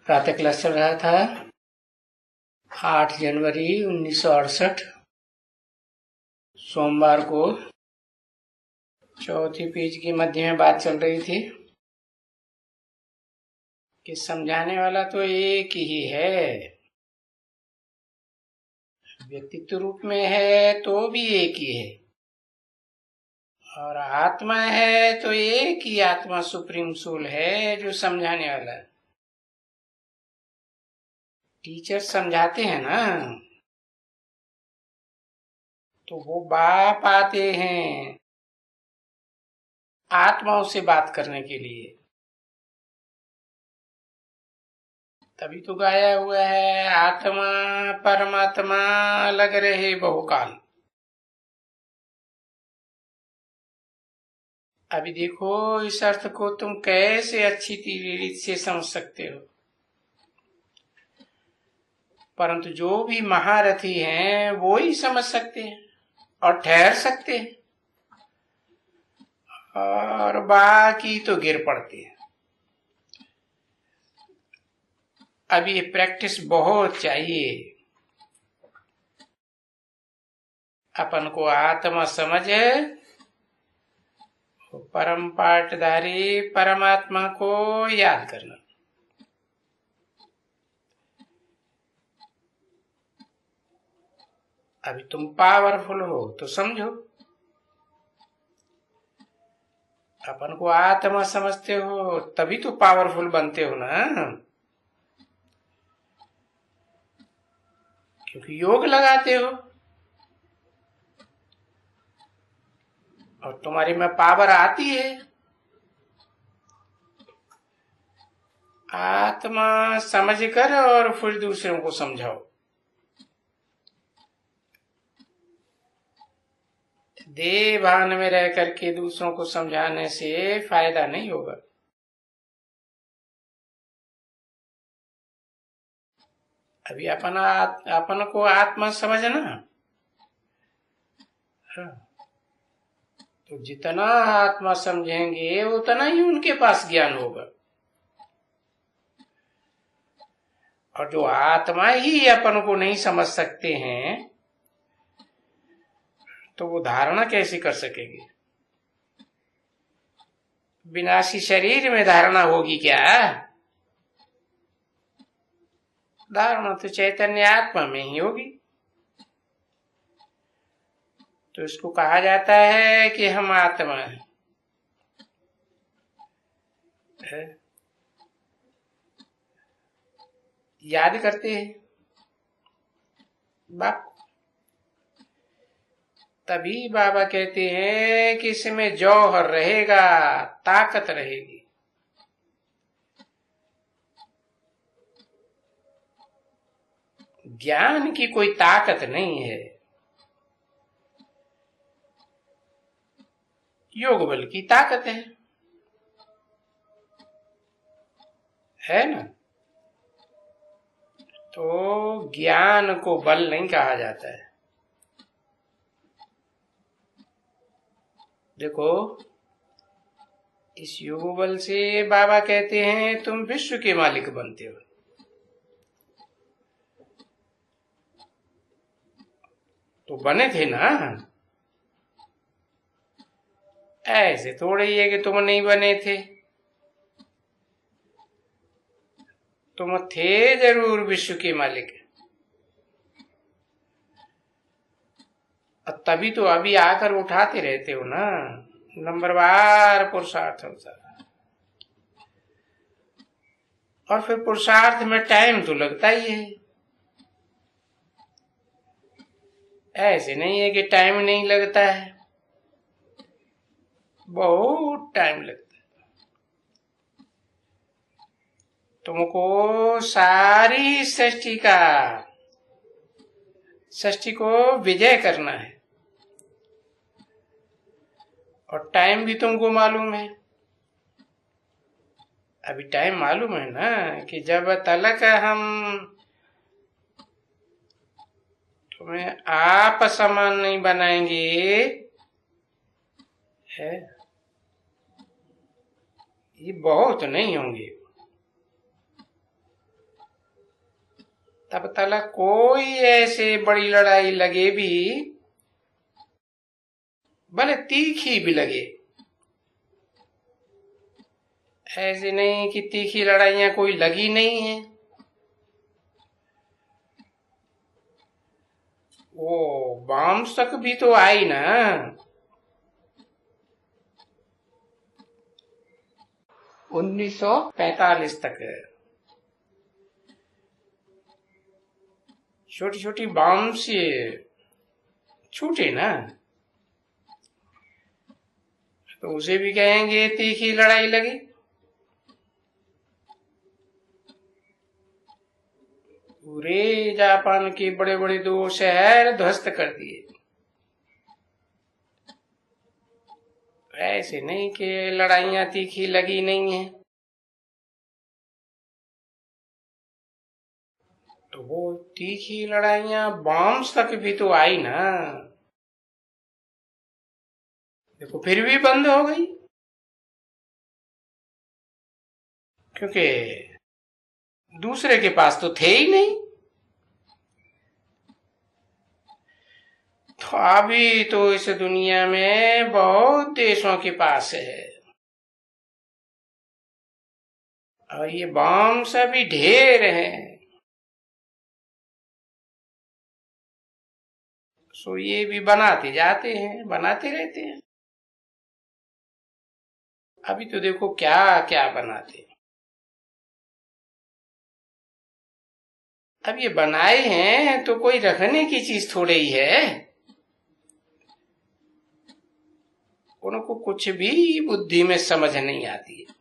प्रातः क्लास चल रहा था 8 जनवरी 1968 सोमवार को। चौथी पेज के मध्य में बात चल रही थी कि समझाने वाला तो एक ही है, व्यक्तित्व रूप में है तो भी एक ही है, और आत्मा है तो एक ही आत्मा सुप्रीम सोल है जो समझाने वाला है। टीचर समझाते हैं ना, तो वो बाप आते हैं आत्माओं से बात करने के लिए, तभी तो गाया हुआ है आत्मा परमात्मा लग रहे बहुकाल। अभी देखो इस अर्थ को तुम कैसे अच्छी रीत से समझ सकते हो, परंतु जो भी महारथी हैं वो ही समझ सकते हैं और ठहर सकते हैं, और बाकी तो गिर पड़ते हैं। अब ये प्रैक्टिस बहुत चाहिए। अपन को आत्मा समझ है, परम पाठधारी परमात्मा को याद करना। अभी तुम पावरफुल हो तो समझो, अपन को आत्मा समझते हो तभी तो पावरफुल बनते हो ना, क्योंकि योग लगाते हो और तुम्हारी में पावर आती है। आत्मा समझ कर और फिर दूसरों को समझाओ। देह भान में रह करके दूसरों को समझाने से फायदा नहीं होगा। अभी अपन को आत्मा समझना, तो जितना आत्मा समझेंगे उतना ही उनके पास ज्ञान होगा, और जो आत्मा ही अपन को नहीं समझ सकते हैं तो वो धारणा कैसे कर सकेंगे? विनाशी शरीर में धारणा होगी क्या? धारणा तो चैतन्य आत्मा में ही होगी। तो इसको कहा जाता है कि हम आत्मा हैं। याद करते हैं बाप, तभी बाबा कहते हैं कि इसमें जौहर रहेगा, ताकत रहेगी। ज्ञान की कोई ताकत नहीं है, योग बल की ताकत है ना। तो ज्ञान को बल नहीं कहा जाता है। देखो इस योग बल से बाबा कहते हैं तुम विश्व के मालिक बनते हो। तो बने थे ना, ऐसे थोड़े ही है कि तुम नहीं बने थे, तुम थे जरूर विश्व के मालिक। और तभी तो अभी आकर उठाते रहते हो ना, नंबरवार पुरुषार्थ होता है। और फिर पुरुषार्थ में टाइम तो लगता ही है, ऐसे नहीं है कि टाइम नहीं लगता है, बहुत टाइम लगता है। तुमको सारी सृष्टि को विजय करना है, और टाइम भी तुमको मालूम है। अभी टाइम मालूम है ना कि जब तलक हम तुम्हें आप समान नहीं बनाएंगे है, ये बहुत नहीं होंगे। तब तक कोई ऐसे बड़ी लड़ाई लगे भी, भले तीखी भी लगे, ऐसे नहीं कि तीखी लड़ाइयां कोई लगी नहीं है। वो बाम्स तक भी तो आई ना। 1945 तक छोटी छोटी बाम्स ये छूटे ना, तो उसे भी कहेंगे तीखी लड़ाई लगी। पूरे जापान के बड़े बड़े 2 शहर ध्वस्त कर दिए। ऐसे नहीं कि लड़ाइयां तीखी लगी नहीं है। तो वो तीखी लड़ाइयां बॉम्ब्स तक भी तो आई ना। देखो फिर भी बंद हो गई, क्योंकि दूसरे के पास तो थे ही नहीं। तो अभी तो इस दुनिया में बहुत देशों के पास है, और ये बॉम्ब्स अभी ढेर हैं। सो ये भी बनाते जाते हैं, बनाते रहते हैं। अभी तो देखो क्या क्या बनाते हैं। अब ये बनाए हैं तो कोई रखने की चीज थोड़े ही है। उनको कुछ भी बुद्धि में समझ नहीं आती है।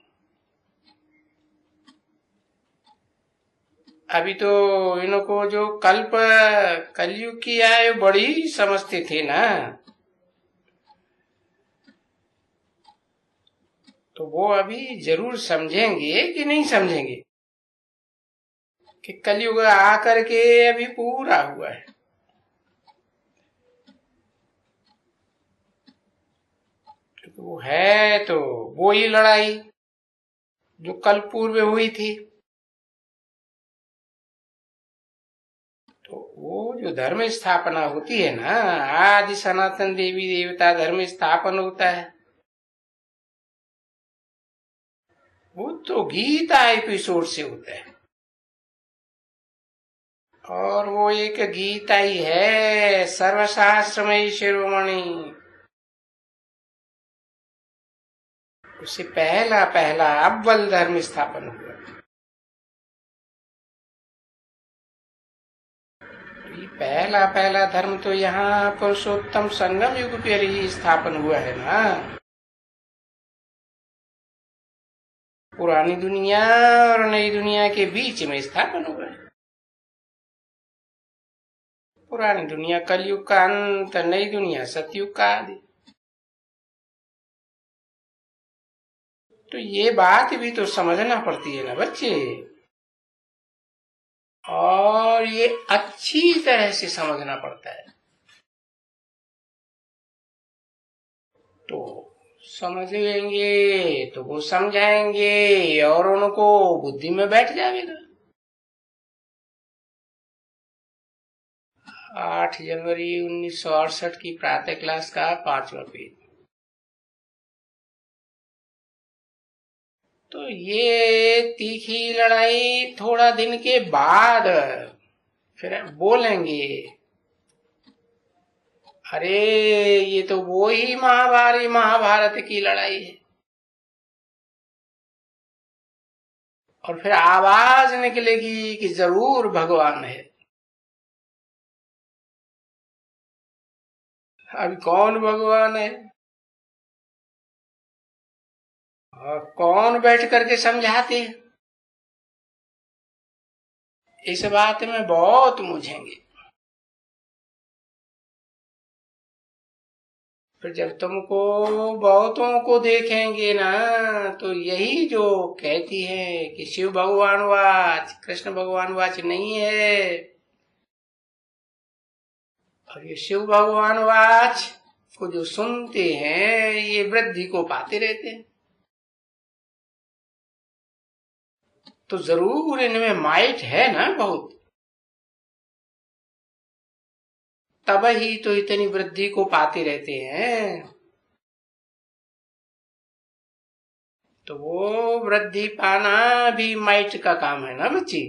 अभी तो इनको जो कलयुग की आयु बड़ी समझते थे ना, तो वो अभी जरूर समझेंगे कि नहीं समझेंगे कि कलयुग आकर के अभी पूरा हुआ है। वो है तो वो ही लड़ाई जो कल पूर्व हुई थी। तो वो जो धर्म स्थापना होती है ना, आदि सनातन देवी देवता धर्म स्थापन होता है, वो तो गीता एपिसोड से होता है। और वो एक गीता ही है, सर्वशास्त्रमयी शिरोमणि। उससे पहला पहला अव्वल धर्म स्थापन हुआ। पहला पहला धर्म तो यहाँ पुरुषोत्तम संगम युग पर ही स्थापन हुआ है ना। पुरानी दुनिया और नई दुनिया के बीच में स्थापन हुआ है। पुरानी दुनिया कलयुग का अंत, नई दुनिया सतयुग का आदि। तो ये बात भी तो समझना पड़ती है ना बच्चे, और ये अच्छी तरह से समझना पड़ता है। तो समझ लेंगे तो वो समझाएंगे और उनको बुद्धि में बैठ जाएगा। 8 जनवरी 1968 की प्रातः क्लास का 5वां पेज। तो ये तीखी लड़ाई थोड़ा दिन के बाद फिर बोलेंगे, अरे ये तो वो ही महाभारत की लड़ाई है। और फिर आवाज निकलेगी कि जरूर भगवान है। अभी कौन भगवान है और कौन बैठ करके समझाते हैं, इस बात में बहुत मुझेंगे। फिर जब तुमको बहुतों को देखेंगे ना, तो यही जो कहती है कि शिव भगवान वाच, कृष्ण भगवान वाच नहीं है। और ये शिव भगवान वाच को जो सुनते हैं, ये वृद्धि को पाते रहते हैं। तो जरूर इनमें माइट है ना बहुत। तब ही तो इतनी वृद्धि को पाते रहते हैं। तो वो वृद्धि पाना भी माइट का काम है ना बच्ची,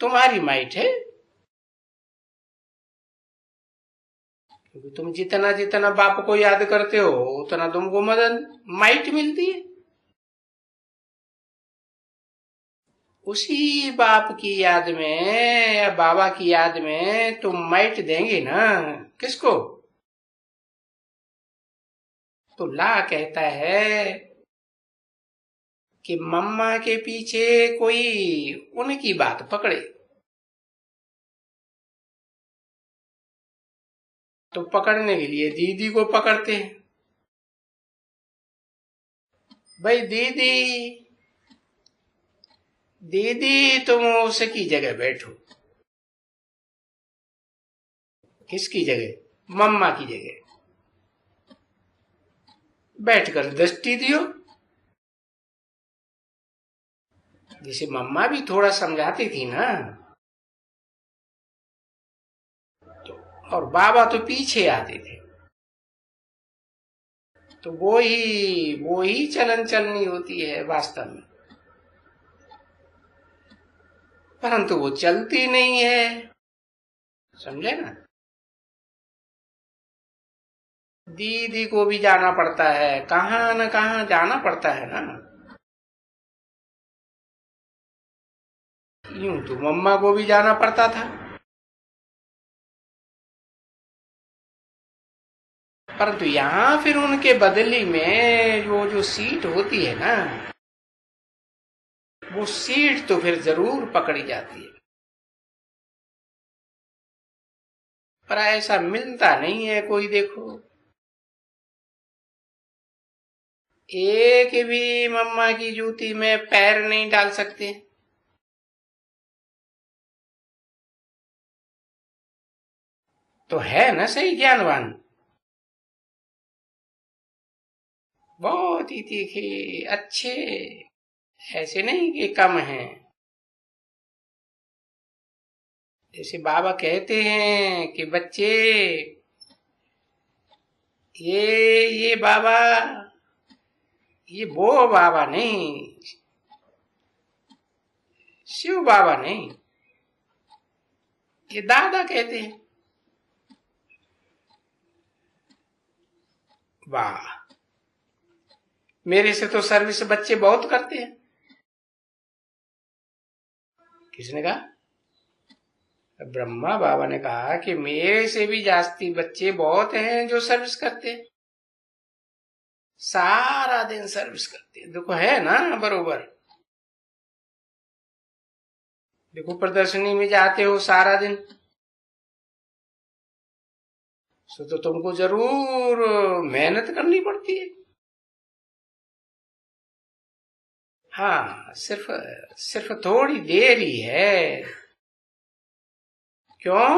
तुम्हारी माइट है। क्योंकि तुम जितना जितना बाप को याद करते हो उतना तुमको मदद माइट मिलती है। उसी बाप की याद में या बाबा की याद में तुम माइट देंगे ना किसको? तो ला कहता है कि मम्मा के पीछे कोई उनकी बात पकड़े तो पकड़ने के लिए दीदी को पकड़ते हैं। भाई दीदी, दीदी तुम उसकी जगह बैठो। किसकी जगह? मम्मा की जगह बैठकर दृष्टि दियो। जैसे मम्मा भी थोड़ा समझाती थी ना, तो और बाबा तो पीछे आते थे, तो वो ही चलन चलनी होती है वास्तव में। परंतु वो चलती नहीं है, समझे ना। दीदी को भी जाना पड़ता है, कहाँ न कहाँ जाना पड़ता है ना। यूं तो मम्मा को भी जाना पड़ता था, परंतु यहाँ फिर उनके बदली में वो जो सीट होती है ना, वो सीट तो फिर जरूर पकड़ी जाती है। पर ऐसा मिलता नहीं है कोई। देखो, एक भी मम्मा की जूती में पैर नहीं डाल सकते। तो है ना सही ज्ञानवान, बहुत ही तीखे अच्छे, ऐसे नहीं कि कम है। जैसे बाबा कहते हैं कि बच्चे, ये बाबा, ये वो बाबा नहीं, शिव बाबा नहीं, ये दादा कहते हैं। वाह, मेरे से तो सर्विस बच्चे बहुत करते हैं। किसने कहा? ब्रह्मा बाबा ने कहा कि मेरे से भी जास्ती बच्चे बहुत हैं जो सर्विस करते हैं, सारा दिन सर्विस करते हैं। देखो है ना बरोबर। देखो प्रदर्शनी में जाते हो सारा दिन, तो तुमको जरूर मेहनत करनी पड़ती है। हाँ, सिर्फ सिर्फ थोड़ी देर ही है। क्यों?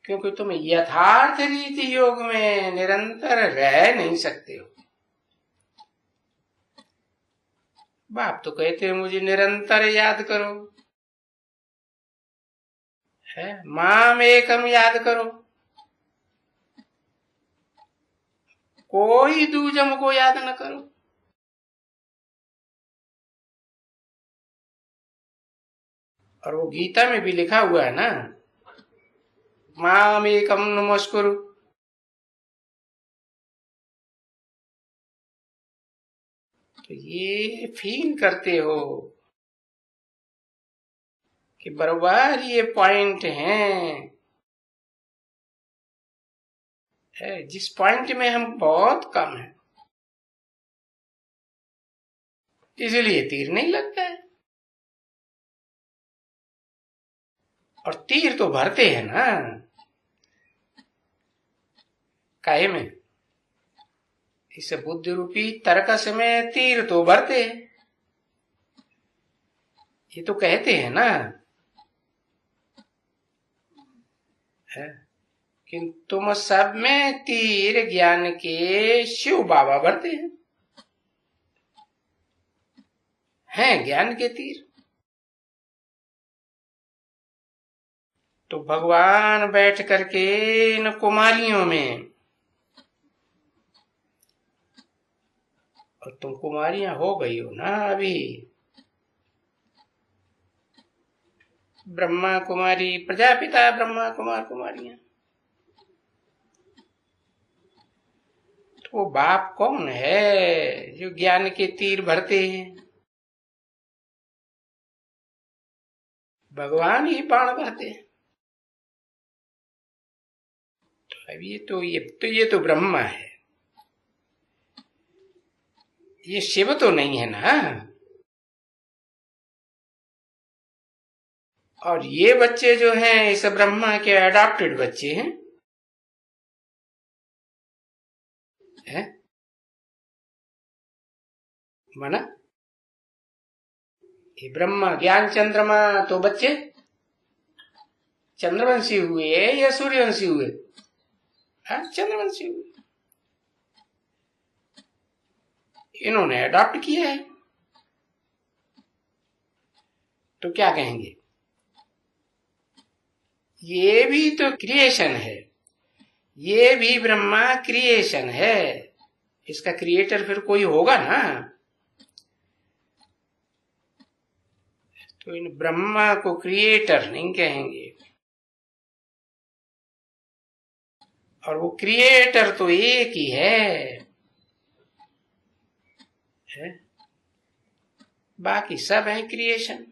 क्योंकि तुम यथार्थ रीति योग में निरंतर रह नहीं सकते हो। बाप तो कहते हैं मुझे निरंतर याद करो, है माम एकम याद करो, कोई दूजम को याद न करो। और वो गीता में भी लिखा हुआ है ना, माम एकम नमस्कुरु। तो ये फील करते हो कि बराबर ये पॉइंट है जिस पॉइंट में हम बहुत कम है, इसलिए तीर नहीं लगता है। और तीर तो भरते हैं ना, काहे में? इस बुद्धि रूपी तरकस में तीर तो भरते हैं। ये तो कहते हैं ना है कि तुम सब में तीर ज्ञान के शिव बाबा भरते हैं ज्ञान के तीर। तो भगवान बैठ करके इन कुमारियों में, और तुम कुमारियां हो गई हो ना अभी, ब्रह्मा कुमारी, प्रजापिता ब्रह्मा कुमार कुमारियां, तो वो बाप कौन है जो ज्ञान के तीर भरते हैं? भगवान ही बाण भरते हैं। तो अब ये तो ब्रह्मा है, ये शिव तो नहीं है ना। और ये बच्चे जो हैं इस ब्रह्मा के अडॉप्टेड बच्चे हैं, है? माना ये ब्रह्मा ज्ञान चंद्रमा तो बच्चे चंद्रवंशी हुए या सूर्यवंशी हुए? हाँ, चंद्रवंशी हुए। इन्होंने अडॉप्ट किया है, तो क्या कहेंगे? ये भी तो क्रिएशन है, ये भी ब्रह्मा क्रिएशन है, इसका क्रिएटर फिर कोई होगा ना। तो इन ब्रह्मा को क्रिएटर नहीं कहेंगे, और वो क्रिएटर तो एक ही है? बाकी सब है क्रिएशन।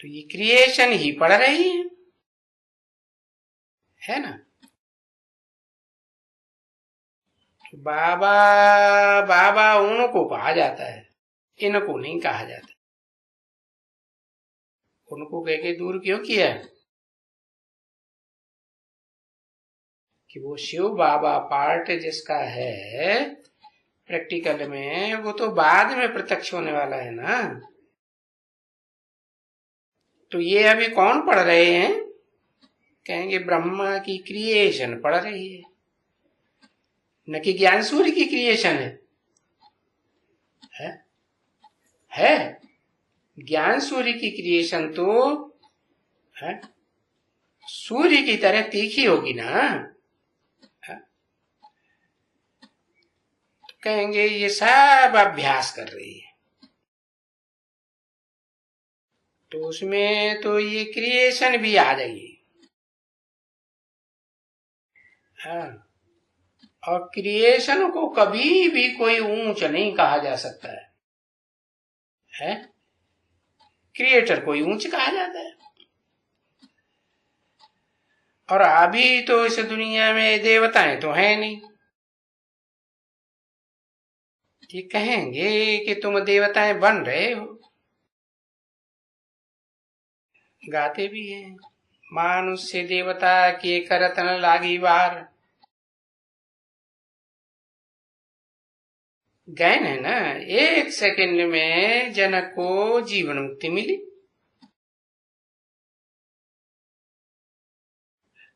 तो ये क्रिएशन ही पढ़ रही है ना। तो बाबा बाबा उनको कहा जाता है, इनको नहीं कहा जाता। उनको कह के दूर क्यों किया? कि वो शिव बाबा पार्ट जिसका है प्रैक्टिकल में, वो तो बाद में प्रत्यक्ष होने वाला है ना। तो ये अभी कौन पढ़ रहे हैं? कहेंगे ब्रह्मा की क्रिएशन पढ़ रही न कि ज्ञान सूर्य की क्रिएशन है? ज्ञान सूर्य की क्रिएशन तो है सूर्य की तरह तीखी होगी ना। तो कहेंगे ये सब अभ्यास कर रही है, तो उसमें तो ये क्रिएशन भी आ जाएगी। हाँ, और क्रिएशन को कभी भी कोई ऊंच नहीं कहा जा सकता है? क्रिएटर कोई ऊंच कहा जाता है? और अभी तो इस दुनिया में देवताएं तो हैं नहीं। ये कहेंगे कि तुम देवताएं बन रहे हो, गाते भी हैं, मानुष्य देवता के करत न लागी बार। गैन है ना, 1 सेकंड में जनक को जीवन मुक्ति मिली।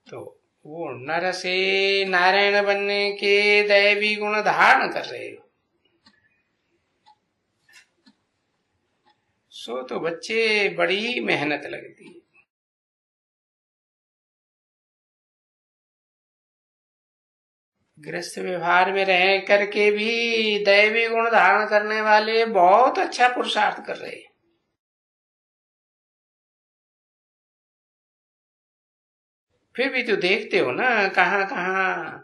तो वो नर से नारायण बनने के दैवी गुण धारण कर रहे हो। सो तो बच्चे बड़ी मेहनत लगती है। गृहस्थ व्यवहार में रह करके भी दैवी गुण धारण करने वाले बहुत अच्छा पुरुषार्थ कर रहे हैं। फिर भी तो देखते हो ना कहाँ कहाँ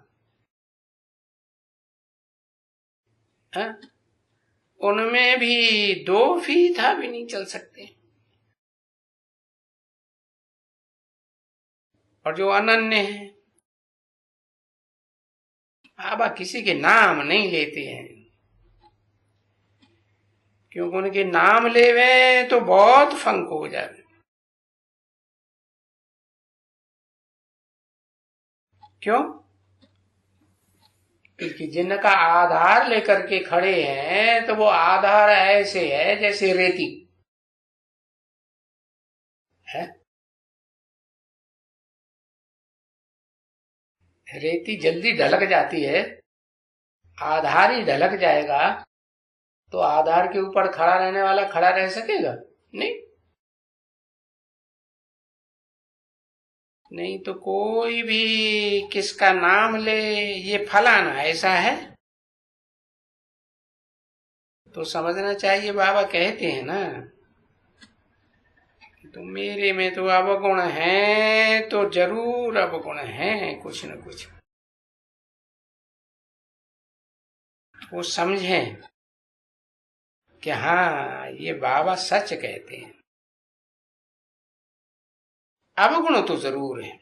उनमें भी 2 फीथा भी नहीं चल सकते। और जो अनन्य है, बाबा किसी के नाम नहीं लेते हैं, क्योंकि उनके नाम लेवे तो बहुत फंक हो जाए। क्यों? क्योंकि जिनका आधार लेकर के खड़े हैं, तो वो आधार ऐसे है जैसे रेती है। रेती जल्दी ढलक जाती है, आधार ही ढलक जाएगा तो आधार के ऊपर खड़ा रहने वाला खड़ा रह सकेगा? नहीं। नहीं तो कोई भी किसका नाम ले, ये फलाना ऐसा है, तो समझना चाहिए बाबा कहते हैं ना, तो मेरे में तो अवगुण है, तो जरूर अवगुण है कुछ न कुछ। वो समझें कि हाँ ये बाबा सच कहते हैं, अवगुण तो जरूर है,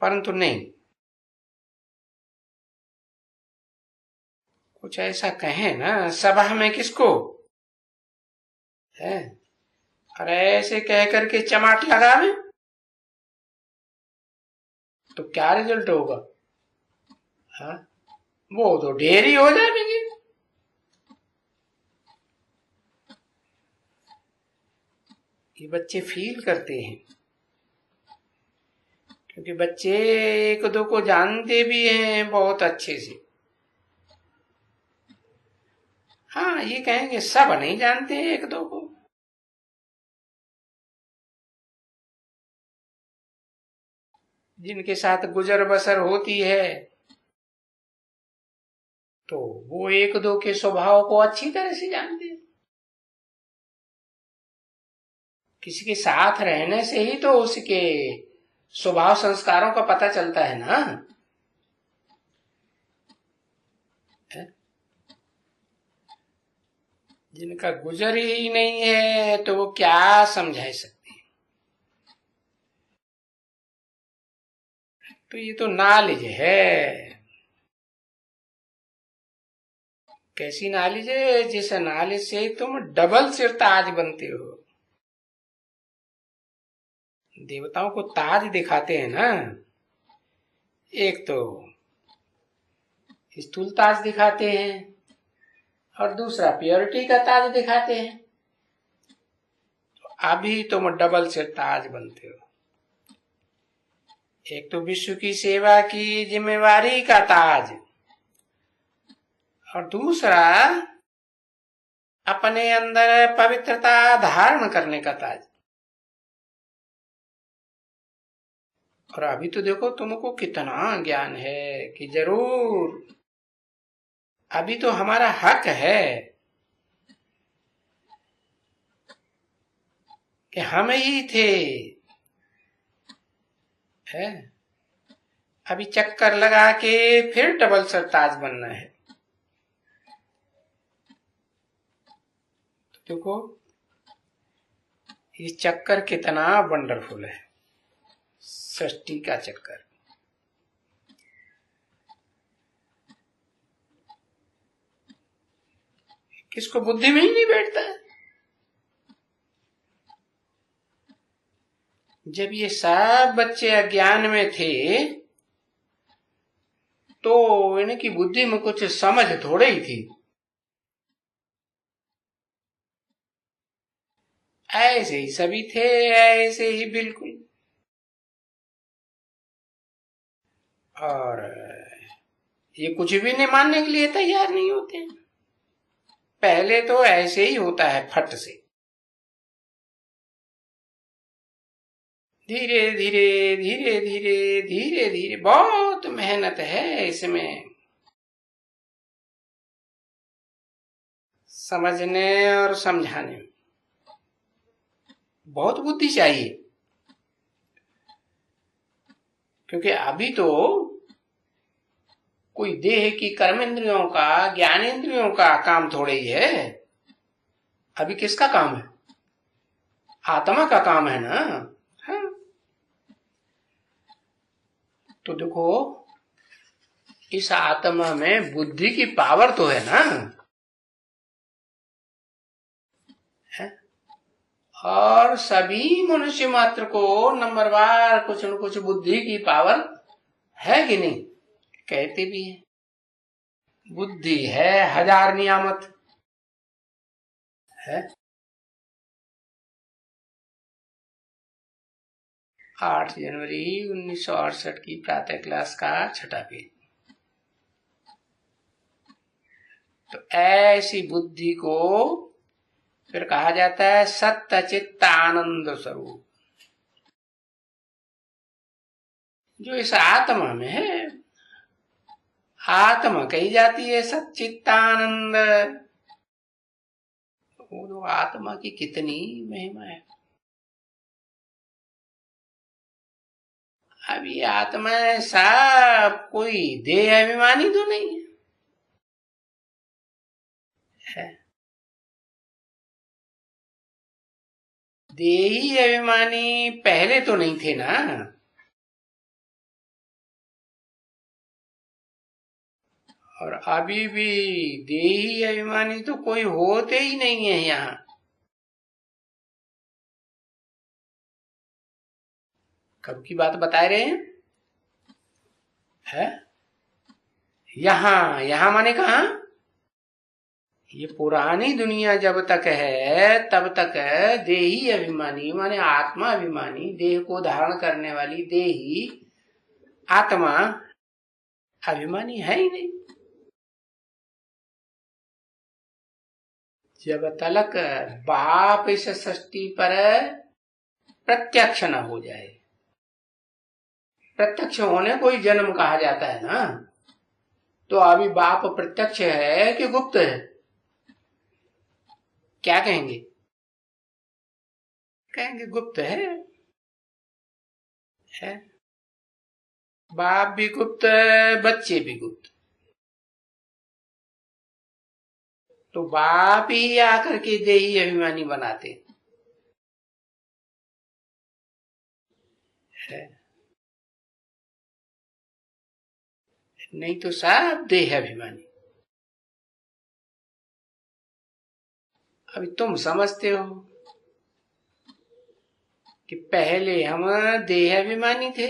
परंतु नहीं कुछ ऐसा कहें ना सभा में किसको है, और ऐसे कह करके चमाट लगावे तो क्या रिजल्ट होगा? हाँ, वो तो ढेर ही हो जाएंगे। ये बच्चे फील करते हैं, क्योंकि बच्चे एक दो को जानते भी हैं बहुत अच्छे से। हाँ, ये कहेंगे सब नहीं जानते हैं एक दो को, जिनके साथ गुजर बसर होती है तो वो एक दो के स्वभाव को अच्छी तरह से जानते हैं। किसी के साथ रहने से ही तो उसके स्वभाव संस्कारों का पता चलता है ना। जिनका गुजर ही नहीं है तो वो क्या समझा सकते हैं? तो ये तो नॉलेज है। कैसी नॉलेज है? जिस नॉलेज से तुम डबल सिर ताज बनते हो। देवताओं को ताज दिखाते हैं ना, एक तो स्थूल ताज दिखाते हैं और दूसरा प्योरिटी का ताज दिखाते हैं। तो अभी तुम डबल सिर ताज बनते हो। एक तो विश्व की सेवा की जिम्मेवारी का ताज, और दूसरा अपने अंदर पवित्रता धारण करने का ताज। और अभी तो देखो तुमको कितना ज्ञान है कि जरूर अभी तो हमारा हक है कि हम ही थे, है? अभी चक्कर लगा के फिर डबल सरताज बनना है। तो देखो ये चक्कर कितना वंडरफुल है, सृष्टि का चक्कर। किसको बुद्धि में ही नहीं बैठता है। जब ये सब बच्चे अज्ञान में थे तो इनकी बुद्धि में कुछ समझ थोड़े ही थी। ऐसे ही सभी थे, ऐसे ही बिल्कुल। और ये कुछ भी नहीं मानने के लिए तैयार नहीं होते। पहले तो ऐसे ही होता है फट से, धीरे धीरे धीरे धीरे धीरे धीरे, बहुत मेहनत है इसमें समझने और समझाने में, बहुत बुद्धि चाहिए। क्योंकि अभी तो कोई देह की कर्मेंद्रियों का, ज्ञानेंद्रियों का काम थोड़े ही है। अभी किसका काम है? आत्मा का काम है ना। हाँ। तो देखो इस आत्मा में बुद्धि की पावर तो है ना, है? और सभी मनुष्य मात्र को नंबरवार कुछ न कुछ बुद्धि की पावर है कि नहीं? कहते भी है बुद्धि है हजार नियामत, है। 8 जनवरी 1968 की प्रातः क्लास का 6ठा पेज। तो ऐसी बुद्धि को फिर कहा जाता है सत्य चित्त आनंद स्वरूप। जो इस आत्मा में है, आत्मा कही जाती है सच्चित्तानंद। वो आत्मा की कितनी महिमा है। अब ये आत्मा सब कोई देह अभिमानी तो नहीं है। देही अभिमानी पहले तो नहीं थे ना। और अभी भी देही अभिमानी तो कोई होते ही नहीं है यहाँ। कब की बात बता रहे हैं? है यहाँ माने कहा? ये पुरानी दुनिया जब तक है तब तक देही अभिमानी माने आत्मा अभिमानी, देह को धारण करने वाली देही आत्मा अभिमानी है ही नहीं। जब तलक बाप इस सृष्टि पर प्रत्यक्ष न हो जाए, प्रत्यक्ष होने को ही जन्म कहा जाता है ना। तो अभी बाप प्रत्यक्ष है कि गुप्त है? क्या कहेंगे? कहेंगे गुप्त है। बाप भी गुप्त, बच्चे भी गुप्त। तो बाप ही आकर के देही अभिमानी बनाते है, नहीं तो सब देह अभिमानी। अभी तुम समझते हो कि पहले हम देह अभिमानी थे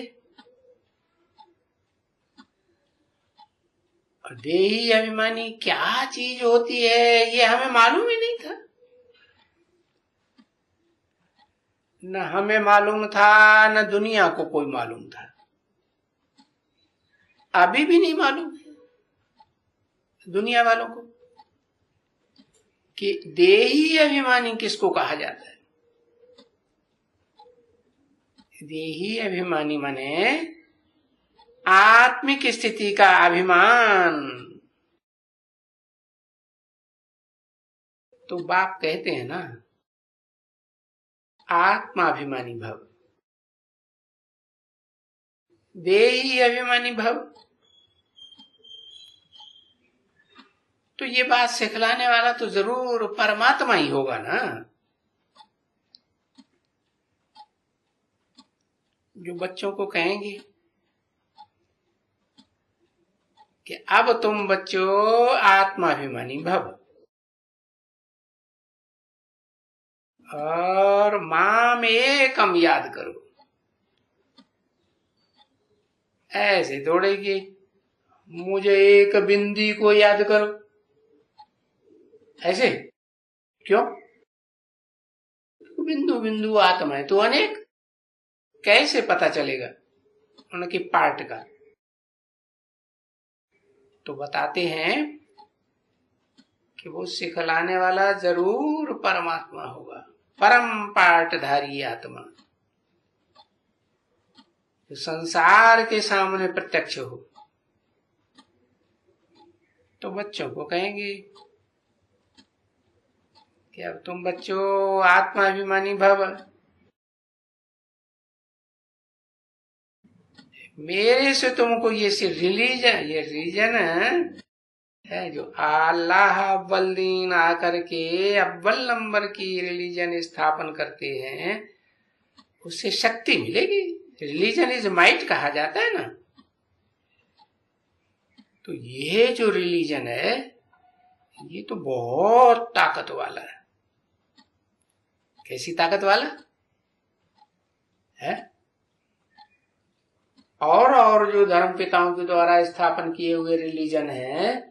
और देही अभिमानी क्या चीज होती है ये हमें मालूम ही नहीं था। न हमें मालूम था, न दुनिया को कोई मालूम था। अभी भी नहीं मालूम है दुनिया वालों को कि देही अभिमानी किसको कहा जाता है। देही अभिमानी माने आत्मिक स्थिति का अभिमान। तो बाप कहते हैं ना आत्माभिमानी भव, देही अभिमानी भव। तो ये बात सिखलाने वाला तो जरूर परमात्मा ही होगा ना, जो बच्चों को कहेंगे कि अब तुम बच्चों आत्माभिमानी भव और माम एकम याद करो। ऐसे दौड़ेगी, मुझे एक बिंदी को याद करो। ऐसे क्यों? बिंदु बिंदु आत्मा है तो अनेक कैसे पता चलेगा उनकी पार्ट का? तो बताते हैं कि वो सिखलाने वाला जरूर परमात्मा होगा, परम पार्टधारी आत्मा, जो संसार के सामने प्रत्यक्ष हो। तो बच्चों को कहेंगे कि अब तुम बच्चों आत्माभिमानी भव, मेरे से तुमको ये रिलीजन है जो अल्लाह अव्वल दिन आकर के अव्वल नंबर की रिलीजन स्थापन करते हैं, उससे शक्ति मिलेगी। रिलीजन इज माइट कहा जाता है ना। तो ये जो रिलीजन है ये तो बहुत ताकत वाला है। कैसी ताकत वाला है? और जो धर्म पिताओं के द्वारा स्थापन किए हुए रिलीजन है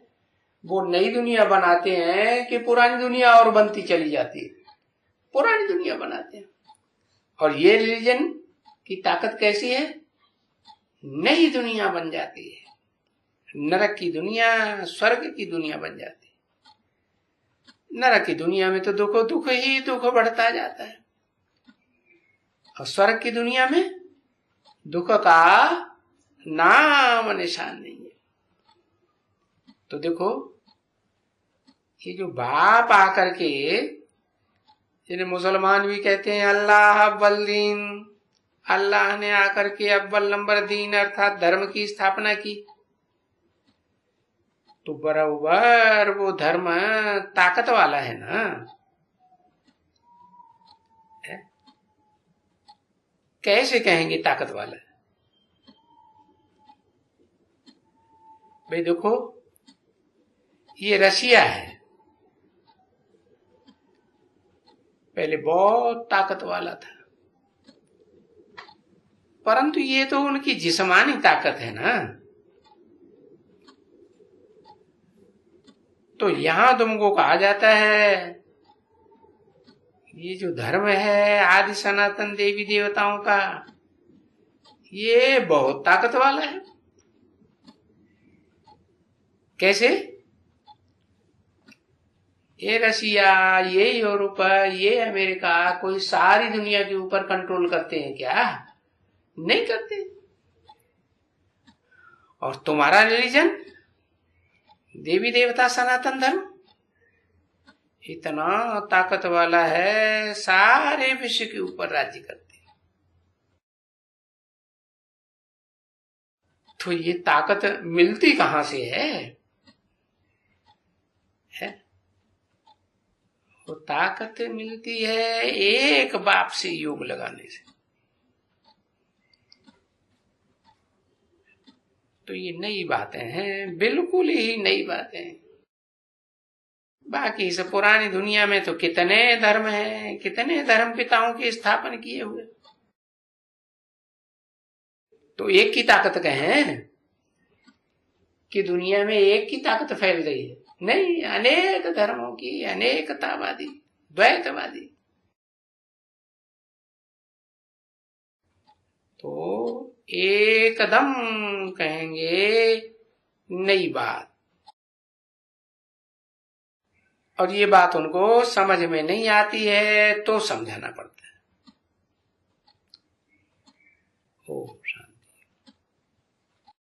वो नई दुनिया बनाते हैं कि पुरानी दुनिया और बनती चली जाती है? पुरानी दुनिया बनाते हैं। और ये रिलीजन की ताकत कैसी है? नई दुनिया बन जाती है, नरक की दुनिया स्वर्ग की दुनिया बन जाती है। नरक की दुनिया में तो दुख ही दुख बढ़ता जाता है, और स्वर्ग की दुनिया में दुख का नाम निशान नहीं है। तो देखो, ये जो बाप आकर के, जिन्हें मुसलमान भी कहते हैं अल्लाह अव्वल दीन, अल्लाह ने आकर के अव्वल नंबर दीन अर्थात धर्म की स्थापना की, तो बराबर वो धर्म ताकत वाला है ना। कैसे कहेंगे ताकत वाला? भाई देखो, ये रशिया है, पहले बहुत ताकत वाला था, परंतु ये तो उनकी जिस्मानी ताकत है ना। तो यहां तुमको कहा जाता है ये जो धर्म है आदि सनातन देवी देवताओं का, ये बहुत ताकत वाला है। कैसे? ये रशिया, ये यूरोप, ये अमेरिका कोई सारी दुनिया के ऊपर कंट्रोल करते हैं क्या? नहीं करते। और तुम्हारा रिलीजन, देवी देवता सनातन धर्म, इतना ताकत वाला है, सारे विश्व के ऊपर राज्य करते हैं। तो ये ताकत मिलती कहां से है? वो ताकत मिलती है एक बाप से योग लगाने से। तो ये नई बातें हैं, बिल्कुल ही नई बातें हैं। बाकी इस पुरानी दुनिया में तो कितने धर्म हैं, कितने धर्म पिताओं के स्थापन किए हुए। तो एक की ताकत कहें कि दुनिया में एक की ताकत फैल गई है? नहीं, अनेक धर्मों की, अनेकतावादी, द्वैतवादी। तो एकदम कहेंगे नई बात, और ये बात उनको समझ में नहीं आती है तो समझाना पड़ता है।